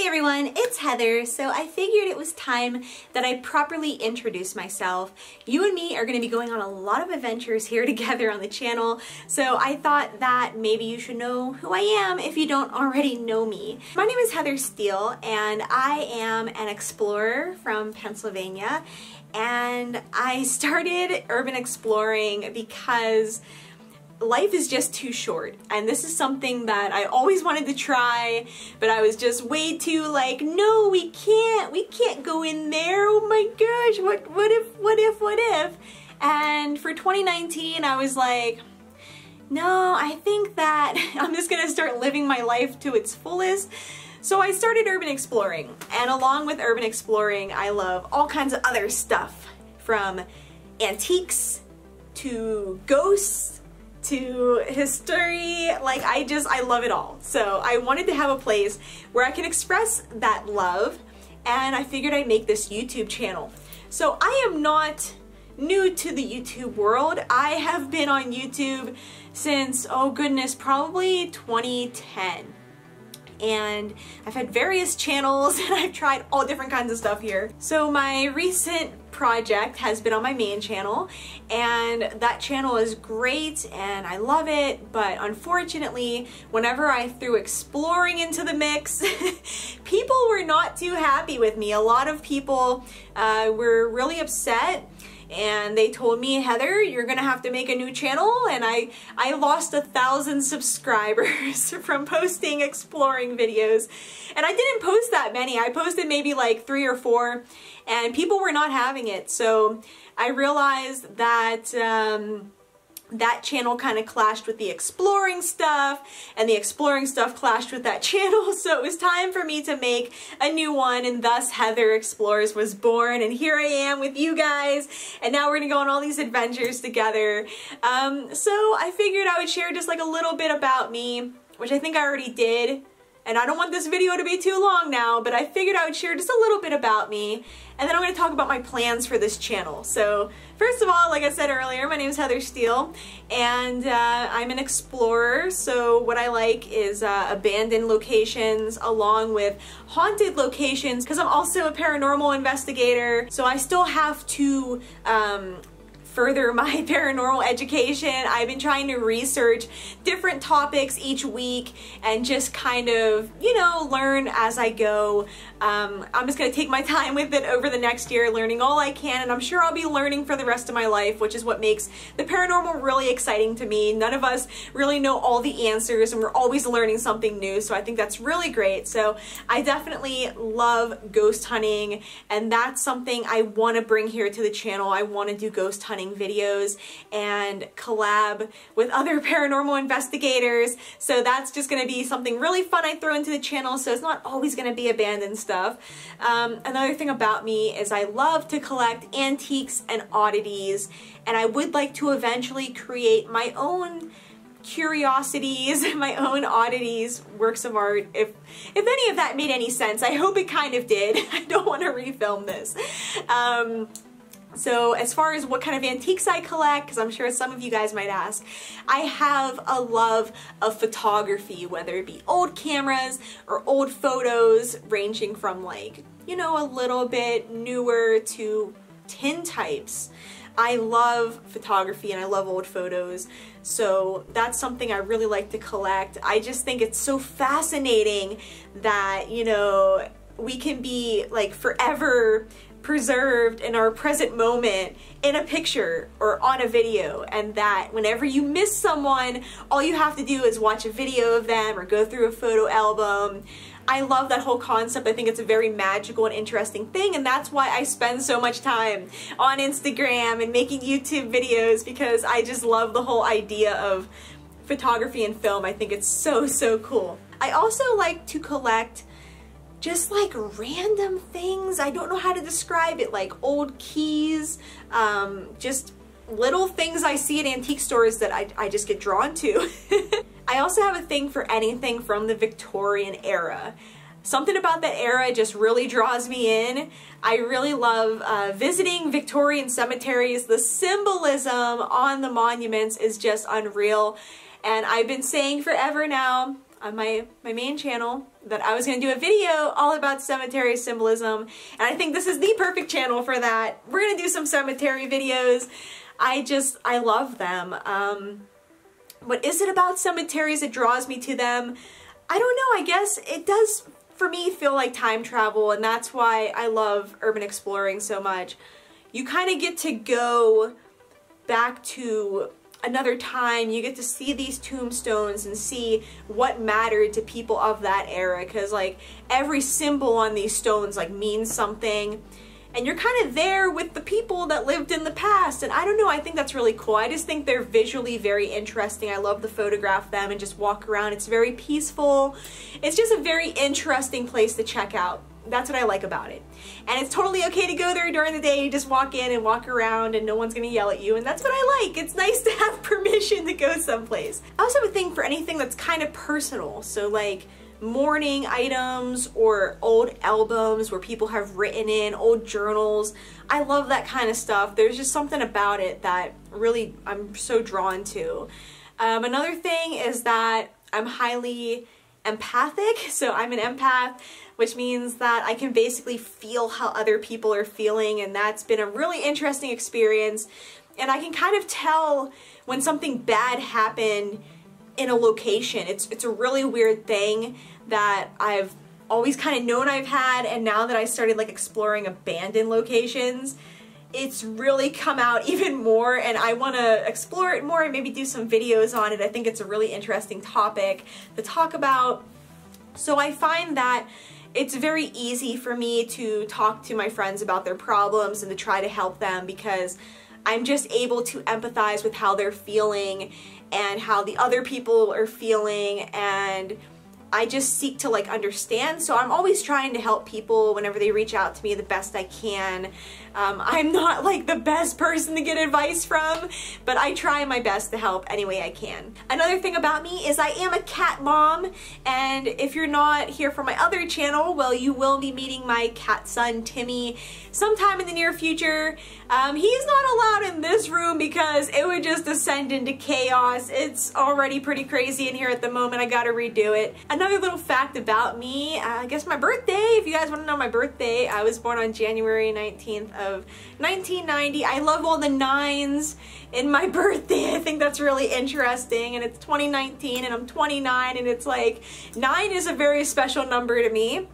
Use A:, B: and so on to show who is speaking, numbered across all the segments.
A: Hey everyone, it's Heather. So I figured it was time that I properly introduce myself. You and me are going to be going on a lot of adventures here together on the channel, so I thought that maybe you should know who I am if you don't already know me. My name is Heather Steele and I am an explorer from Pennsylvania, and I started urban exploring because life is just too short, and this is something that I always wanted to try, but I was just way too like, no, we can't go in there, oh my gosh, what if? And for 2019 I was like, no, I think that I'm just gonna start living my life to its fullest. So I started urban exploring, and along with urban exploring I love all kinds of other stuff, from antiques to ghosts to history. Like I love it all. So I wanted to have a place where I can express that love, and I figured I'd make this YouTube channel. So I am not new to the YouTube world. I have been on YouTube since, oh goodness, probably 2010. And I've had various channels and I've tried all different kinds of stuff here. So my recent project has been on my main channel, and that channel is great and I love it, but unfortunately whenever I threw exploring into the mix, people were not too happy with me. A lot of people were really upset, and they told me, Heather, you're gonna have to make a new channel, and I lost 1,000 subscribers from posting exploring videos. And I didn't post that many. I posted maybe like 3 or 4, and people were not having it. So I realized that that channel kind of clashed with the exploring stuff, and the exploring stuff clashed with that channel, so it was time for me to make a new one, and thus Heather Explores was born, and here I am with you guys, and now we're gonna go on all these adventures together. So I figured I would share just like a little bit about me, which I think I already did, and I don't want this video to be too long now, but I figured I would share just a little bit about me, and then I'm going to talk about my plans for this channel. So first of all, like I said earlier, my name is Heather Steele, and I'm an explorer. So what I like is abandoned locations along with haunted locations, because I'm also a paranormal investigator, so I still have to further my paranormal education. I've been trying to research different topics each week and just kind of, you know, learn as I go. I'm just gonna take my time with it over the next year, learning all I can, and I'm sure I'll be learning for the rest of my life, which is what makes the paranormal really exciting to me. None of us really know all the answers, and we're always learning something new, so I think that's really great. So I definitely love ghost hunting, and that's something I want to bring here to the channel. I want to do ghost hunting videos and collab with other paranormal investigators, so that's just going to be something really fun I throw into the channel, so it's not always going to be abandoned stuff. Another thing about me is I love to collect antiques and oddities, and I would like to eventually create my own curiosities, my own oddities, works of art. If any of that made any sense, I hope it kind of did. I don't want to refilm this. So as far as what kind of antiques I collect, because I'm sure some of you guys might ask, I have a love of photography, whether it be old cameras or old photos, ranging from, like, you know, a little bit newer to tintypes. I love photography and I love old photos, so that's something I really like to collect. I just think it's so fascinating that, you know, we can be like forever preserved in our present moment in a picture or on a video, and that whenever you miss someone, all you have to do is watch a video of them or go through a photo album. I love that whole concept. I think it's a very magical and interesting thing, and that's why I spend so much time on Instagram and making YouTube videos, because I just love the whole idea of photography and film. I think it's so cool. I also like to collect just like random things. I don't know how to describe it, like old keys, just little things I see at antique stores that I just get drawn to. I also have a thing for anything from the Victorian era. Something about that era just really draws me in. I really love visiting Victorian cemeteries. The symbolism on the monuments is just unreal. And I've been saying forever now on my main channel that I was going to do a video all about cemetery symbolism, and I think this is the perfect channel for that. We're going to do some cemetery videos. I love them. What is it about cemeteries that draws me to them? I don't know, I guess it does for me feel like time travel, and that's why I love urban exploring so much. You kind of get to go back to another time. You get to see these tombstones and see what mattered to people of that era, because like every symbol on these stones like means something, and you're kind of there with the people that lived in the past. And I don't know, I think that's really cool. I just think they're visually very interesting. I love to photograph them and just walk around. It's very peaceful. It's just a very interesting place to check out. That's what I like about it. And it's totally okay to go there during the day. You just walk in and walk around and no one's gonna yell at you, and that's what I like. It's nice to have permission to go someplace. I also have a thing for anything that's kind of personal. So like mourning items or old albums where people have written in, old journals. I love that kind of stuff. There's just something about it that really I'm so drawn to. Another thing is that I'm highly empathic. So I'm an empath, which means that I can basically feel how other people are feeling, and that's been a really interesting experience. And I can kind of tell when something bad happened in a location. It's a really weird thing that I've always kind of known I've had, and now that I started like exploring abandoned locations, it's really come out even more, and I want to explore it more and maybe do some videos on it. I think it's a really interesting topic to talk about. So I find that it's very easy for me to talk to my friends about their problems and to try to help them, because I'm just able to empathize with how they're feeling and how the other people are feeling, and I just seek to like understand. So I'm always trying to help people whenever they reach out to me the best I can. I'm not like the best person to get advice from, but I try my best to help any way I can. Another thing about me is I am a cat mom, and if you're not here for my other channel, well, you will be meeting my cat son Timmy sometime in the near future. He's not allowed in this room because it would just descend into chaos. It's already pretty crazy in here at the moment. I gotta redo it. Another little fact about me, I guess my birthday, if you guys want to know my birthday, I was born on January 19th of 1990. I love all the nines in my birthday. I think that's really interesting, and it's 2019 and I'm 29, and it's like 9 is a very special number to me.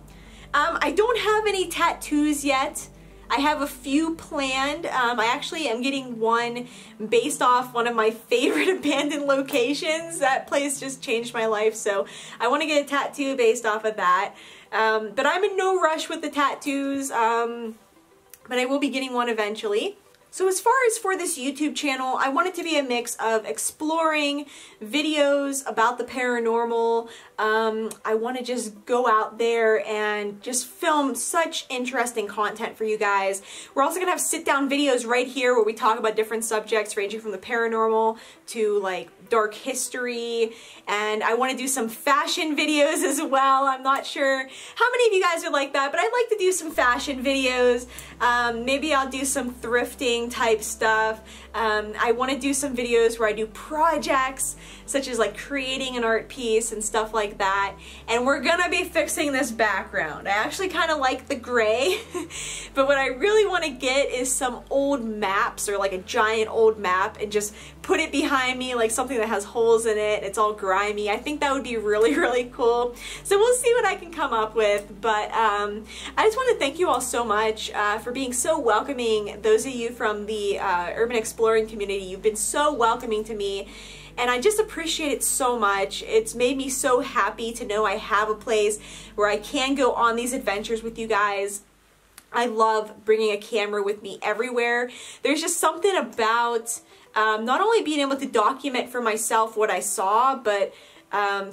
A: I don't have any tattoos yet. I have a few planned. I actually am getting one based off one of my favorite abandoned locations. That place just changed my life, so I want to get a tattoo based off of that. But I'm in no rush with the tattoos, but I will be getting one eventually. So as far as for this YouTube channel, I want it to be a mix of exploring videos about the paranormal. I want to just go out there and just film such interesting content for you guys. We're also going to have sit-down videos right here where we talk about different subjects ranging from the paranormal to like dark history, and I want to do some fashion videos as well. I'm not sure how many of you guys would like that, but I'd like to do some fashion videos. Maybe I'll do some thrifting type stuff. I want to do some videos where I do projects such as like creating an art piece and stuff like that. And we're gonna be fixing this background. I actually kind of like the gray, but what I really want to get is some old maps, or like a giant old map, and just put it behind me, like something that has holes in it. It's all grimy. I think that would be really, really cool. So we'll see what I can come up with. But I just want to thank you all so much for being so welcoming. Those of you from the urban exploring community, you've been so welcoming to me, and I just appreciate it so much. It's made me so happy to know I have a place where I can go on these adventures with you guys. I love bringing a camera with me everywhere. There's just something about not only being able to document for myself what I saw, but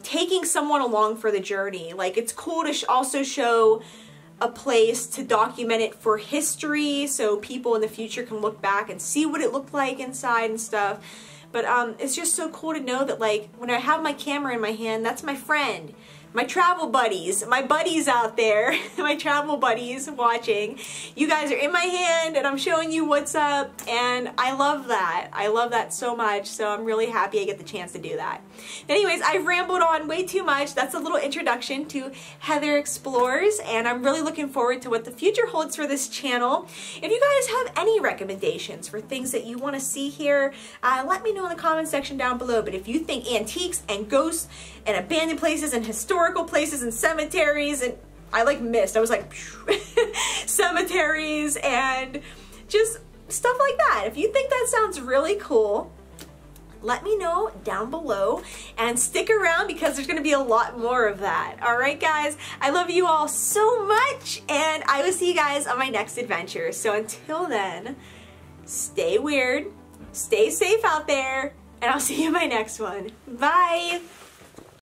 A: taking someone along for the journey. Like, it's cool to also show a place to document it for history, so people in the future can look back and see what it looked like inside and stuff. But it's just so cool to know that, like, when I have my camera in my hand, that's my friend. my travel buddies, my buddies out there, my travel buddies watching. You guys are in my hand and I'm showing you what's up, and I love that. I love that so much, so I'm really happy I get the chance to do that. Anyways, I've rambled on way too much. That's a little introduction to Heather Explores, and I'm really looking forward to what the future holds for this channel. If you guys have any recommendations for things that you want to see here, let me know in the comment section down below. But if you think antiques and ghosts and abandoned places and historical places and cemeteries, and I like missed, I was like cemeteries and just stuff like that, if you think that sounds really cool, let me know down below and stick around because there's going to be a lot more of that. All right, guys, I love you all so much, and I will see you guys on my next adventure. So until then, stay weird, stay safe out there, and I'll see you in my next one. Bye.